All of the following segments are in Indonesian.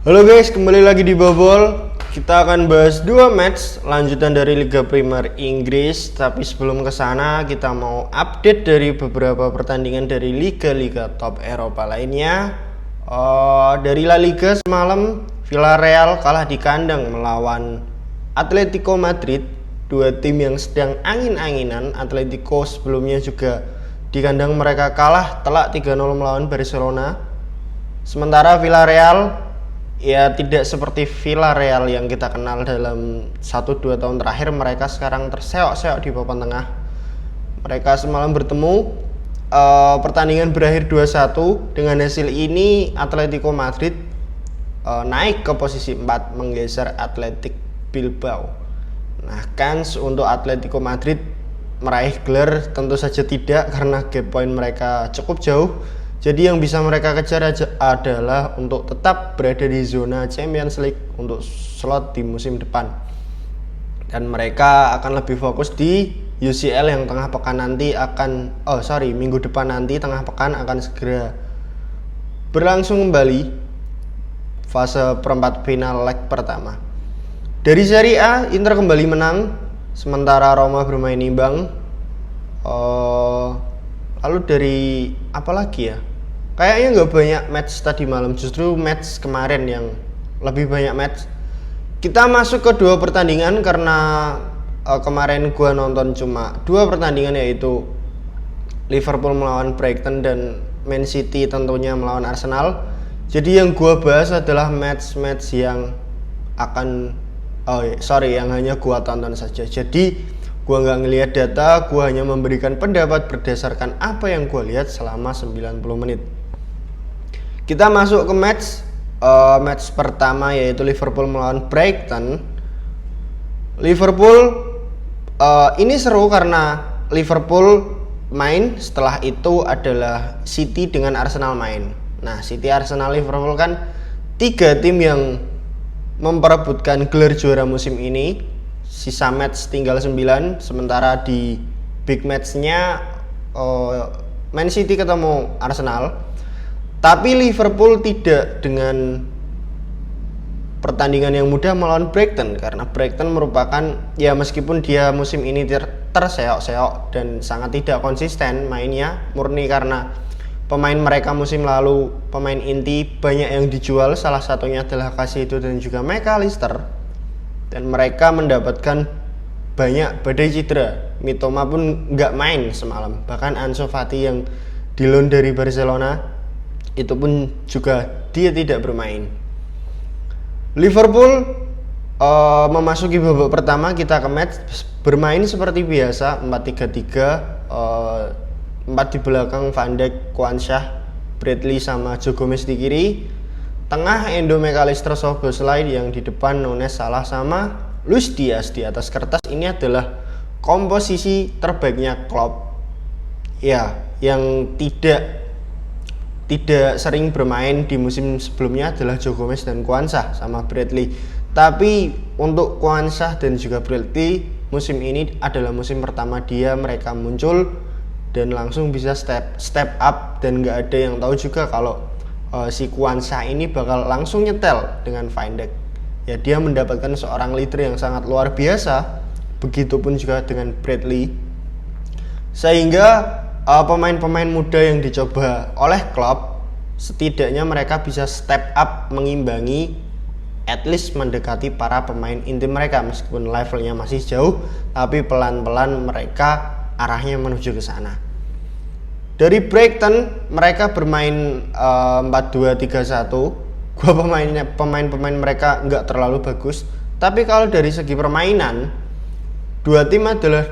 Halo guys, kembali lagi di Bobol. Kita akan bahas dua match lanjutan dari Liga Primer Inggris. Tapi sebelum kesana, kita mau update dari beberapa pertandingan dari liga-liga top Eropa lainnya. Dari La Liga semalam, Villarreal kalah di kandang melawan Atletico Madrid. Dua tim yang sedang angin-anginan. Atletico sebelumnya juga di kandang mereka kalah telak 3-0 melawan Barcelona. Sementara Villarreal ya tidak seperti Villarreal yang kita kenal dalam 1-2 tahun terakhir. Mereka sekarang terseok-seok di papan tengah. Mereka semalam bertemu, pertandingan berakhir 2-1. Dengan hasil ini Atletico Madrid naik ke posisi 4 menggeser Athletic Bilbao. Nah, kans untuk Atletico Madrid meraih gelar tentu saja tidak, karena gap point mereka cukup jauh. Jadi yang bisa mereka kejar adalah untuk tetap berada di zona Champions League untuk slot di musim depan. Dan mereka akan lebih fokus di UCL yang tengah pekan nanti minggu depan nanti tengah pekan akan segera berlangsung kembali fase perempat final leg pertama. Dari Serie A, Inter kembali menang, sementara Roma bermain imbang. Lalu dari apa lagi ya? Kayaknya nggak banyak match tadi malam, justru match kemarin yang lebih banyak match. Kita masuk ke dua pertandingan karena kemarin gua nonton cuma dua pertandingan, yaitu Liverpool melawan Brighton dan Man City tentunya melawan Arsenal. Jadi yang gua bahas adalah match-match yang yang hanya gua tonton saja. Jadi gua nggak ngelihat data, gua hanya memberikan pendapat berdasarkan apa yang gua lihat selama 90 menit. Kita masuk ke match pertama, yaitu Liverpool melawan Brighton. Liverpool ini seru karena Liverpool main, setelah itu adalah City dengan Arsenal main. Nah, City, Arsenal, Liverpool kan tiga tim yang memperebutkan gelar juara musim ini. Sisa match tinggal 9, sementara di big match-nya Man City ketemu Arsenal. Tapi Liverpool tidak dengan pertandingan yang mudah melawan Brighton, karena Brighton merupakan, ya meskipun dia musim ini terseok-seok dan sangat tidak konsisten mainnya, murni karena pemain mereka musim lalu, pemain inti banyak yang dijual, salah satunya adalah Casado dan juga McAllister. Dan mereka mendapatkan banyak badai cedera. Mitoma pun nggak main semalam. Bahkan Ansu Fati yang di loan dari Barcelona itu pun juga dia tidak bermain. Liverpool memasuki babak pertama, kita ke match bermain seperti biasa 4-3-3, 4 di belakang, Van Dijk, Kwanzaa, Bradley sama Joe Gomez di kiri. Tengah Endo, McAllister, Szoboszlai, yang di depan Nunes, Salah sama Luis Diaz. Di atas kertas ini adalah komposisi terbaiknya Klopp. Ya, yang tidak sering bermain di musim sebelumnya adalah Joe Gomez dan Kwanzaa sama Bradley. Tapi untuk Kwanzaa dan juga Bradley, musim ini adalah musim pertama mereka muncul dan langsung bisa step up, dan nggak ada yang tahu juga kalau si Kwanzaa ini bakal langsung nyetel dengan Van Dijk. Ya, dia mendapatkan seorang leader yang sangat luar biasa. Begitupun juga dengan Bradley. Sehingga pemain-pemain muda yang dicoba oleh Klopp, setidaknya mereka bisa step up mengimbangi, at least mendekati para pemain inti mereka. Meskipun levelnya masih jauh, tapi pelan-pelan mereka arahnya menuju ke sana. Dari Brighton, mereka bermain 4-2-3-1. Pemain-pemain mereka nggak terlalu bagus, tapi kalau dari segi permainan, dua tim adalah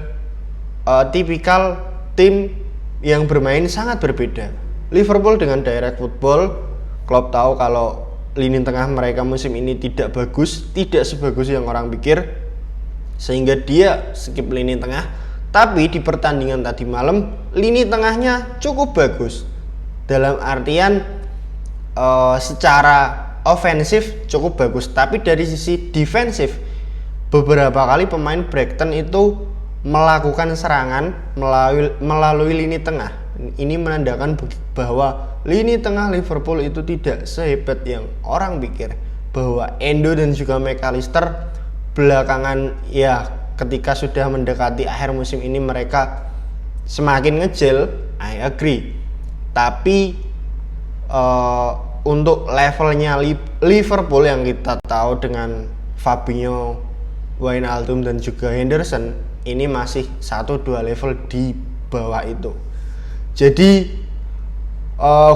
tipikal tim yang bermain sangat berbeda. Liverpool dengan direct football. Klopp tahu kalau lini tengah mereka musim ini tidak bagus, tidak sebagus yang orang pikir, sehingga dia skip lini tengah. Tapi di pertandingan tadi malam, lini tengahnya cukup bagus. Dalam artian secara ofensif cukup bagus, tapi dari sisi defensif beberapa kali pemain Brighton itu melakukan serangan melalui lini tengah. Ini menandakan bahwa lini tengah Liverpool itu tidak sehebat yang orang pikir. bahwa Endo dan juga McAllister belakangan ya ketika sudah mendekati akhir musim ini mereka semakin ngejel, I agree. Tapi untuk levelnya Liverpool yang kita tahu dengan Fabinho, Wijnaldum dan juga Henderson, ini masih 1-2 level di bawah itu. Jadi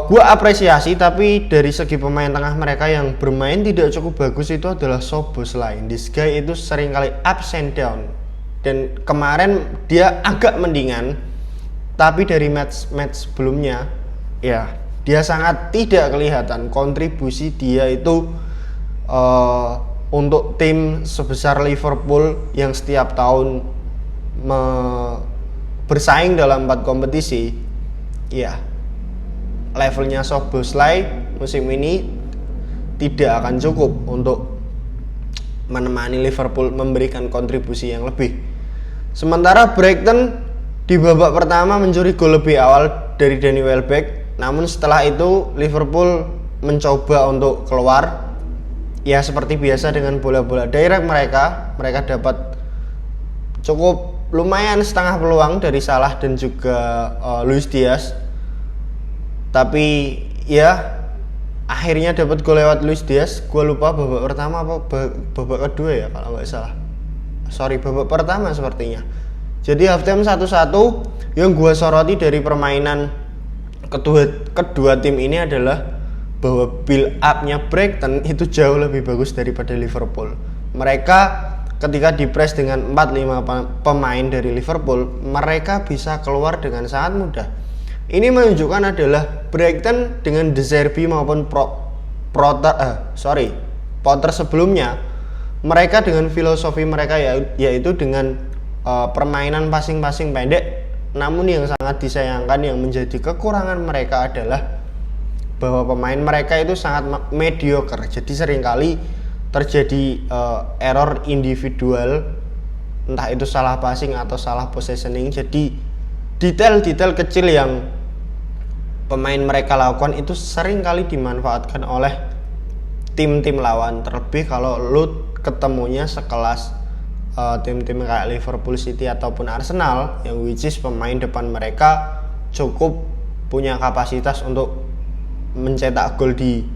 gue apresiasi, tapi dari segi pemain tengah mereka yang bermain tidak cukup bagus itu adalah Szoboszlai. This guy itu seringkali ups and down, dan kemarin dia agak mendingan, tapi dari match sebelumnya ya dia sangat tidak kelihatan kontribusi dia itu untuk tim sebesar Liverpool yang setiap tahun bersaing dalam 4 kompetisi. Ya, levelnya Szoboszlai musim ini tidak akan cukup untuk menemani Liverpool memberikan kontribusi yang lebih. Sementara Brighton di babak pertama mencuri gol lebih awal dari Danny Welbeck, namun setelah itu Liverpool mencoba untuk keluar. Ya seperti biasa dengan bola-bola direct mereka dapat cukup lumayan setengah peluang dari Salah dan juga Luis Diaz. Tapi ya akhirnya dapat gol lewat Luis Diaz. Gue lupa babak pertama apa babak kedua ya kalau nggak salah. Babak pertama sepertinya. Jadi halftime 1-1. Yang gue soroti dari permainan kedua tim ini adalah bahwa build up-nya Brighton itu jauh lebih bagus daripada Liverpool. Mereka ketika dipres dengan 4-5 pemain dari Liverpool, mereka bisa keluar dengan sangat mudah. Ini menunjukkan adalah Brighton dengan De Zerbi maupun Potter sebelumnya, mereka dengan filosofi mereka yaitu dengan permainan passing pendek. Namun yang sangat disayangkan yang menjadi kekurangan mereka adalah bahwa pemain mereka itu sangat mediocre. Jadi seringkali terjadi error individual, entah itu salah passing atau salah positioning. Jadi detail-detail kecil yang pemain mereka lakukan itu seringkali dimanfaatkan oleh tim-tim lawan. Terlebih kalau lu ketemunya sekelas tim-tim kayak Liverpool, City ataupun Arsenal, yang which is pemain depan mereka cukup punya kapasitas untuk mencetak gol di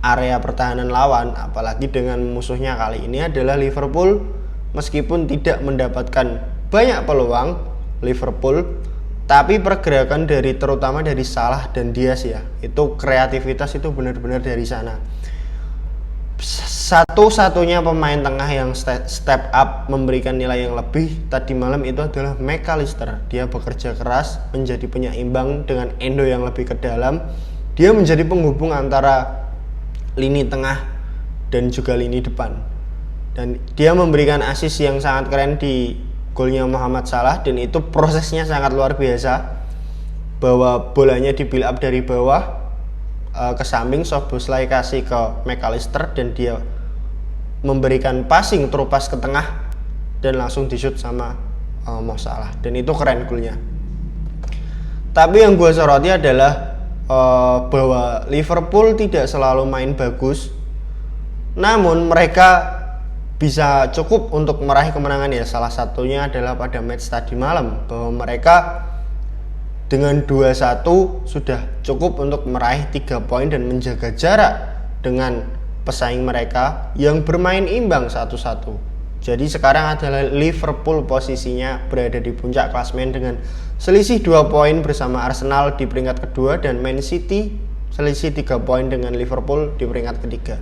area pertahanan lawan. Apalagi dengan musuhnya kali ini adalah Liverpool. Meskipun tidak mendapatkan banyak peluang Liverpool, tapi pergerakan terutama dari Salah dan Diaz ya, itu kreativitas itu benar-benar dari sana. Satu-satunya pemain tengah yang step up memberikan nilai yang lebih tadi malam itu adalah McAllister. Dia bekerja keras menjadi penyeimbang dengan Endo yang lebih ke dalam. Dia menjadi penghubung antara lini tengah dan juga lini depan. Dan dia memberikan assist yang sangat keren di golnya Muhammad Salah, dan itu prosesnya sangat luar biasa. Bahwa bolanya di build up dari bawah ke samping, Szoboszlai kasih ke McAllister dan dia memberikan passing terupas ke tengah dan langsung di shoot sama Mo Salah, dan itu keren golnya. Tapi yang gue soroti adalah bahwa Liverpool tidak selalu main bagus, namun mereka bisa cukup untuk meraih kemenangan ya. Salah satunya adalah pada match tadi malam, bahwa mereka dengan 2-1 sudah cukup untuk meraih 3 poin dan menjaga jarak dengan pesaing mereka yang bermain imbang 1-1. Jadi sekarang adalah Liverpool posisinya berada di puncak klasemen dengan selisih 2 poin bersama Arsenal di peringkat kedua, dan Man City selisih 3 poin dengan Liverpool di peringkat ketiga.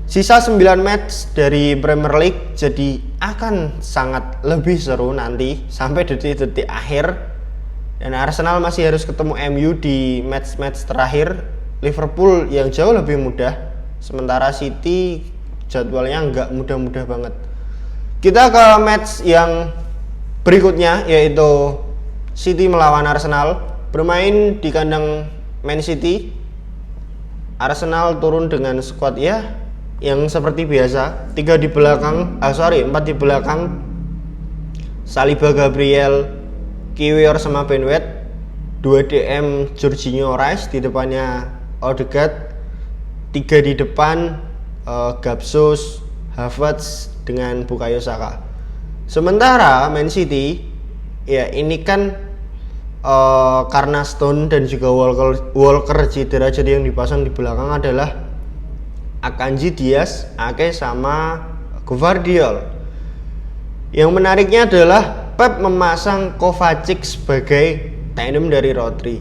Sisa 9 match dari Premier League, jadi akan sangat lebih seru nanti sampai detik-detik akhir. Dan Arsenal masih harus ketemu MU di match-match terakhir. Liverpool yang jauh lebih mudah, sementara City jadwalnya nggak mudah-mudah banget. Kita ke match yang berikutnya, yaitu City melawan Arsenal. Bermain di kandang Man City, Arsenal turun dengan skuad ya yang seperti biasa, 4 di belakang, Saliba, Gabriel, Kiwior sama Ben White, 2 DM Jorginho, Rice, di depannya Odegaard, 3 di depan Gapsus, Havertz dengan Bukayo Saka. Sementara Man City ya ini kan karena Stone dan juga Walker cedera, jadi yang dipasang di belakang adalah Akanji, Diaz, Ake sama Gvardiol. Yang menariknya adalah Pep memasang Kovacic sebagai tandem dari Rodri.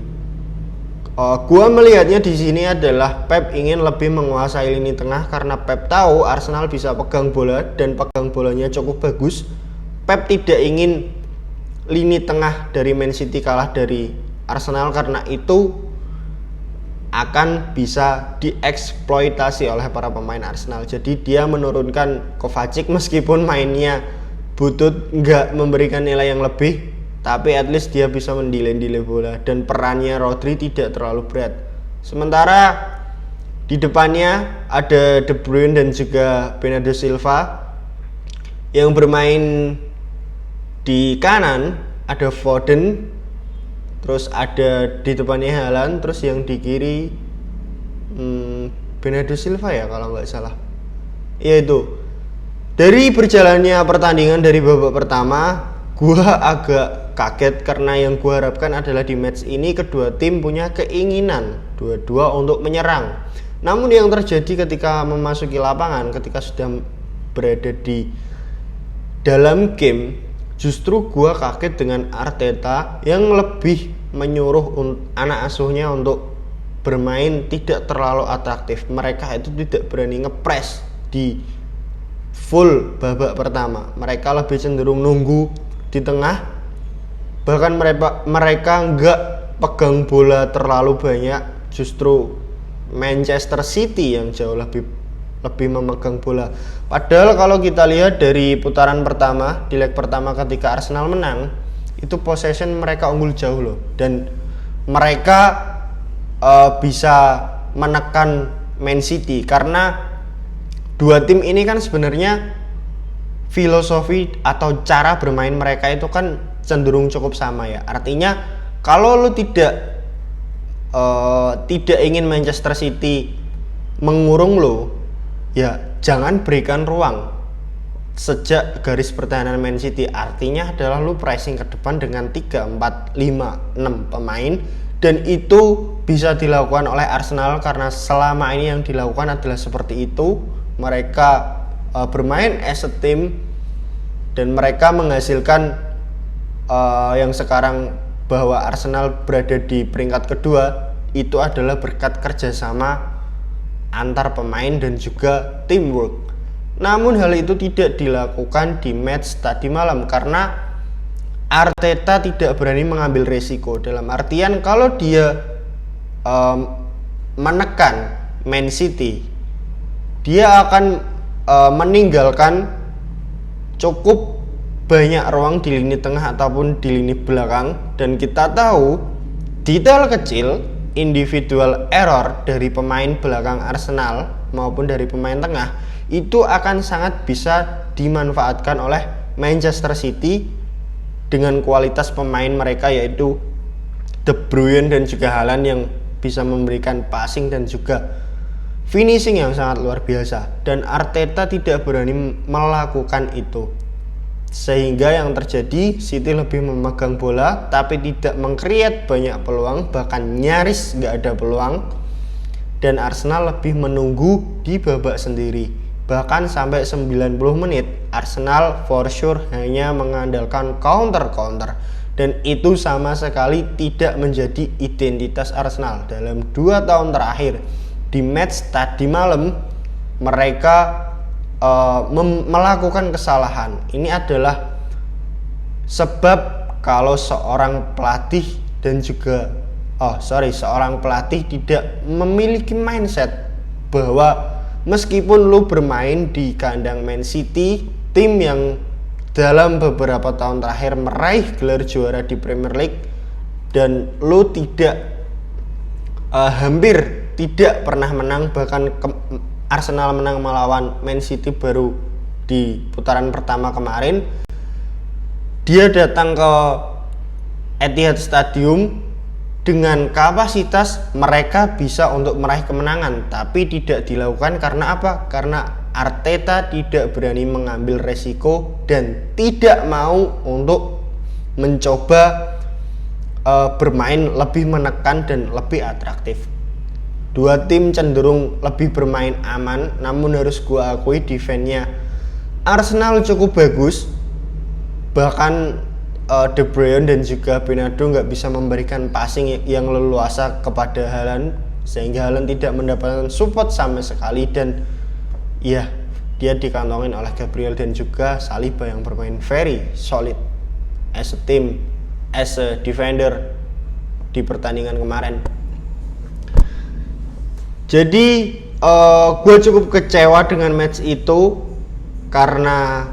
Gua melihatnya di sini adalah Pep ingin lebih menguasai lini tengah karena Pep tahu Arsenal bisa pegang bola dan pegang bolanya cukup bagus. Pep tidak ingin lini tengah dari Man City kalah dari Arsenal karena itu akan bisa dieksploitasi oleh para pemain Arsenal. Jadi dia menurunkan Kovacic meskipun mainnya butut, nggak memberikan nilai yang lebih, tapi at least dia bisa mendelay bola dan perannya Rodri tidak terlalu berat. Sementara di depannya ada De Bruyne dan juga Bernardo Silva. Yang bermain di kanan ada Foden, terus ada di depannya Haaland, terus yang di kiri Bernardo Silva ya kalau nggak salah. Iya itu. Dari berjalannya pertandingan dari babak pertama, gua agak kaget karena yang gua harapkan adalah di match ini kedua tim punya keinginan dua-dua untuk menyerang. Namun yang terjadi ketika memasuki lapangan, ketika sudah berada di dalam game, justru gua kaget dengan Arteta yang lebih menyuruh anak asuhnya untuk bermain tidak terlalu atraktif. Mereka itu tidak berani ngepres di full babak pertama. Mereka lebih cenderung nunggu di tengah. Bahkan mereka nggak pegang bola terlalu banyak. Justru Manchester City yang jauh lebih memegang bola. Padahal kalau kita lihat dari putaran pertama, di leg pertama ketika Arsenal menang, itu possession mereka unggul jauh loh, dan mereka bisa menekan Man City karena dua tim ini kan sebenarnya filosofi atau cara bermain mereka itu kan cenderung cukup sama ya. Artinya kalau lu tidak ingin Manchester City mengurung lo, ya jangan berikan ruang sejak garis pertahanan Man City. Artinya adalah lu pressing ke depan dengan 3, 4, 5, 6 pemain, dan itu bisa dilakukan oleh Arsenal karena selama ini yang dilakukan adalah seperti itu. Mereka bermain as a team dan mereka menghasilkan yang sekarang bahwa Arsenal berada di peringkat kedua itu adalah berkat kerjasama antar pemain dan juga teamwork. Namun hal itu tidak dilakukan di match tadi malam karena Arteta tidak berani mengambil resiko. Dalam artian kalau dia menekan Man City, dia akan meninggalkan cukup banyak ruang di lini tengah ataupun di lini belakang. Dan kita tahu detail kecil, individual error dari pemain belakang Arsenal maupun dari pemain tengah itu akan sangat bisa dimanfaatkan oleh Manchester City dengan kualitas pemain mereka yaitu De Bruyne dan juga Haaland yang bisa memberikan passing dan juga finishing yang sangat luar biasa. Dan Arteta tidak berani melakukan itu, sehingga yang terjadi City lebih memegang bola tapi tidak meng-create banyak peluang, bahkan nyaris nggak ada peluang. Dan Arsenal lebih menunggu di babak sendiri. Bahkan sampai 90 menit Arsenal for sure hanya mengandalkan counter. Dan itu sama sekali tidak menjadi identitas Arsenal. Dalam 2 tahun terakhir di match tadi malam mereka melakukan kesalahan. Ini adalah sebab kalau seorang pelatih tidak memiliki mindset bahwa meskipun lu bermain di kandang Man City, tim yang dalam beberapa tahun terakhir meraih gelar juara di Premier League, dan lu hampir tidak pernah menang, bahkan Arsenal menang melawan Man City baru di putaran pertama kemarin. Dia datang ke Etihad Stadium dengan kapasitas mereka bisa untuk meraih kemenangan, tapi tidak dilakukan karena apa? Karena Arteta tidak berani mengambil resiko dan tidak mau untuk mencoba bermain lebih menekan dan lebih atraktif. Dua tim cenderung lebih bermain aman, namun harus gua akui defense-nya Arsenal cukup bagus. Bahkan De Bruyne dan juga Bernardo nggak bisa memberikan passing yang leluasa kepada Haaland, sehingga Haaland tidak mendapatkan support sama sekali, dan ya dia dikantongin oleh Gabriel dan juga Saliba yang bermain very solid as a team, as a defender di pertandingan kemarin. Jadi gue cukup kecewa dengan match itu karena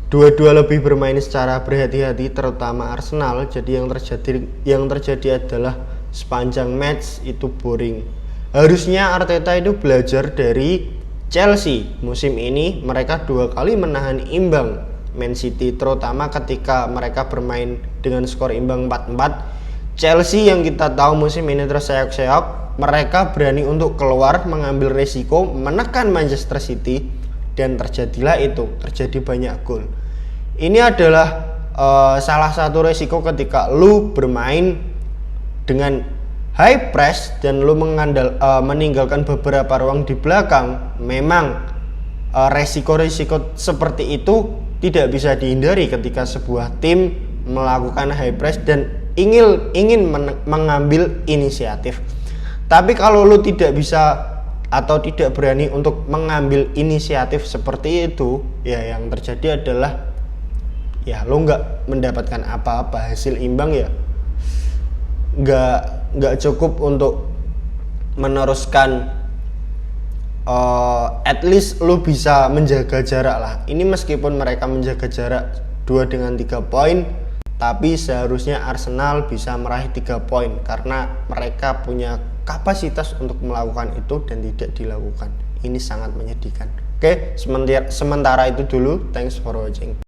dua-dua lebih bermain secara berhati-hati, terutama Arsenal. Jadi yang terjadi adalah sepanjang match itu boring. Harusnya Arteta itu belajar dari Chelsea. Musim ini mereka 2 kali menahan imbang Man City, terutama ketika mereka bermain dengan skor imbang 4-4. Chelsea yang kita tahu musim ini terseok-seok, mereka berani untuk keluar mengambil resiko menekan Manchester City, dan terjadilah itu, terjadi banyak gol. Ini adalah salah satu resiko ketika lu bermain dengan high press dan lu meninggalkan beberapa ruang di belakang. Memang resiko-resiko seperti itu tidak bisa dihindari ketika sebuah tim melakukan high press dan ingin mengambil inisiatif. Tapi kalau lu tidak bisa atau tidak berani untuk mengambil inisiatif seperti itu, ya yang terjadi adalah ya lo nggak mendapatkan apa-apa. Hasil imbang ya nggak cukup untuk meneruskan. At least lo bisa menjaga jarak lah. Ini meskipun mereka menjaga jarak 2 dengan 3 poin, tapi seharusnya Arsenal bisa meraih 3 poin karena mereka punya kapasitas untuk melakukan itu dan tidak dilakukan. Ini sangat menyedihkan. Oke, sementara itu dulu. Thanks for watching.